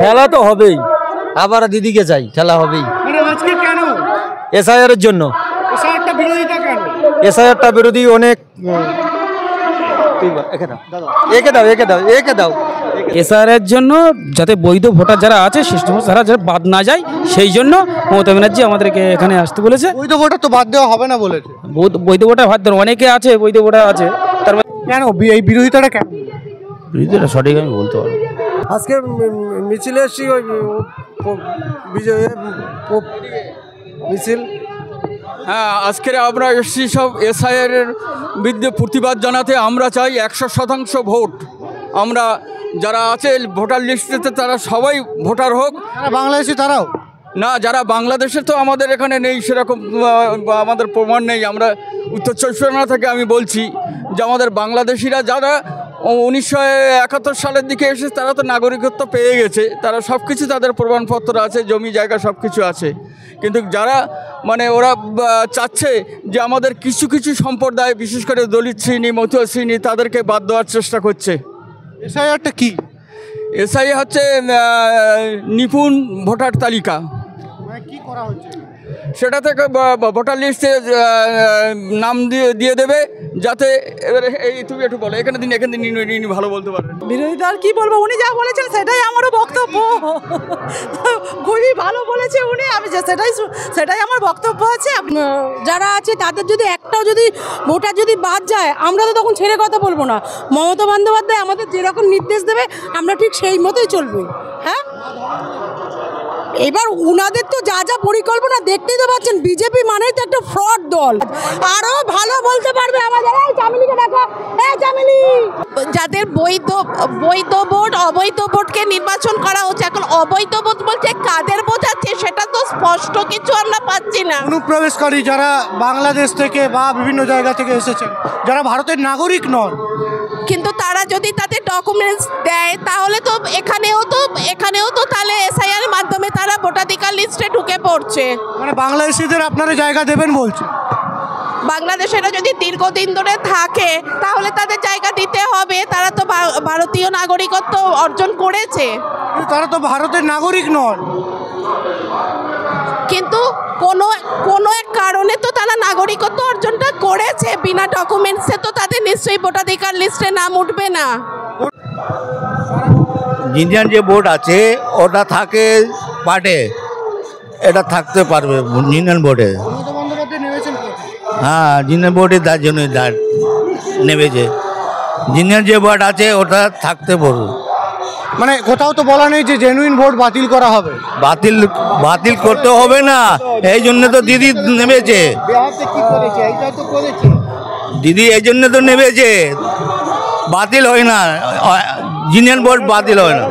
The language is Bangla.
খেলা তো হবেই, আবার দিদিকে চাই, খেলা হবেই। আজকে কেন এসআইআর এর জন্য। এসআইআরটা বিরোধিতা কেন? এসআইআরটা বিরোধী অনেক। এসআর এর জন্য যাতে বৈধ ভোটার যারা আছে সে সমস্ত যারা বাদ না যায়, সেই জন্য মমতা ব্যানার্জি আমাদেরকে এখানে আসতে বলেছে। বৈধ ভোটার তো বাদ দেওয়া হবে না বলেছে। বৈধ ভোটার বাদ দেওয়া অনেকে আছে, বৈধ ভোটার আছে, তার কেন এই বিরোধিতাটা কেন? বিরোধিতা সঠিক আমি বলতে পারবো। আজকে মিছিলে এসছি, ওই মিছিল। হ্যাঁ, আজকের আমরা এসছি সব এসআইআর এর বিরুদ্ধে প্রতিবাদ জানাতে। আমরা চাই 100% ভোট। আমরা যারা আছে ভোটার লিস্টেতে তারা সবাই ভোটার হোক। বাংলাদেশি তারাও না, যারা বাংলাদেশে তো আমাদের এখানে নেই, সেরকম আমাদের প্রমাণ নেই। আমরা উত্তর চব্বিশ পরগনা থেকে আমি বলছি যে আমাদের বাংলাদেশিরা যারা 1971 সালের দিকে এসে তারা তো নাগরিকত্ব পেয়ে গেছে, তারা সব কিছু তাদের প্রমাণপত্র আছে, জমি জায়গা সব কিছু আছে। কিন্তু যারা মানে ওরা চাচ্ছে যে আমাদের কিছু কিছু সম্প্রদায়, বিশেষ করে দলিত শ্রেণী, মতুয়া শ্রেণী, তাদেরকে বাদ দেওয়ার চেষ্টা করছে। এসআইআরটা কি? এসআই হচ্ছে নিপুণ ভোটার তালিকা। কি করা হচ্ছে? সেটা থেকে ভোটার লিস্টে নাম দিয়ে দেবে, যাতে এবারে এই তুমি একটু বলো, এখানে দিন ভালো বলতে পারবেন। বিরোধিতা আর কি বলবো, উনি যা বলেছেন সেটাই আমারও বক্তব্য। খুবই ভালো বলেছে উনি, আমি সেটাই আমার বক্তব্য আছে। যারা আছে তাদের যদি একটাও যদি ভোটার যদি বাদ যায়, আমরা তো তখন ছেড়ে কথা বলবো না। মমতা বন্দ্যোপাধ্যায় আমাদের যেরকম নির্দেশ দেবে আমরা ঠিক সেই মতোই চলবে। হ্যাঁ, এবার উনাদের তো যা যা পরিকল্পনা দেখতেই তো পাচ্ছেন, বিজেপি মানেই তো একটা ফ্রড দল। আরো ভালো বলতে পারবে আমাদের। এই চামেলিকে ডাকা, এই চামেলি। যাদের বৈধ ভোট, অবৈধ ভোটকে নির্বাচন করা হচ্ছে। এখন অবৈধ ভোট বলতে কাদের বোঝাচ্ছে সেটা তো স্পষ্ট কিছু আমরা পাচ্ছি না। অনুপ্রবেশকারী যারা বাংলাদেশ থেকে বা বিভিন্ন জায়গা থেকে এসেছেন, যারা ভারতের নাগরিক নন, কিন্তু তারা যদি তাদের ডকুমেন্টস দেয় তাহলে তো এখানেও তো তাহলে এসআইআর এর মাধ্যমে তারা ভোটাধিকার লিস্টে ঢুকে পড়ছে। মানে বাংলাদেশিদের আপনারা জায়গা দেবেন বলছে? বাংলাদেশেরা যদি দীর্ঘদিন ধরে থাকে তাহলে তাদের জায়গা দিতে হবে। তারা তো ভারতীয় নাগরিকত্ব অর্জন করেছে, তারা তো ভারতের নাগরিক নন। কিন্তু কোনো এক কারণে তো তারা নাগরিকত্ব অর্জনটা করেছে। বিনা ডকুমেন্টসে তো তাদের নিশ্চয়ই ভোটাধিকার লিস্টে নাম উঠবে না। ইন্ডিয়ান যে বোর্ড আছে ওটা থাকে পার্টে, এটা থাকতে পারবে ইন্ডিয়ান বোর্ডে। হ্যাঁ, ইন্ডিয়ান বোর্ডে তার জন্য নেমেছে। ইন্ডিয়ান যে বোর্ড আছে ওটা থাকতে পারবে। মানে কোথাও তো বলা নেই যে জেনুইন ভোট বাতিল করা হবে। বাতিল করতে হবে না, এই জন্য তো দিদি নেমেছে। দিদি এই জন্য তো নেমেছে, বাতিল হয় না, ইন্ডিয়ান বোর্ড বাতিল হয় না।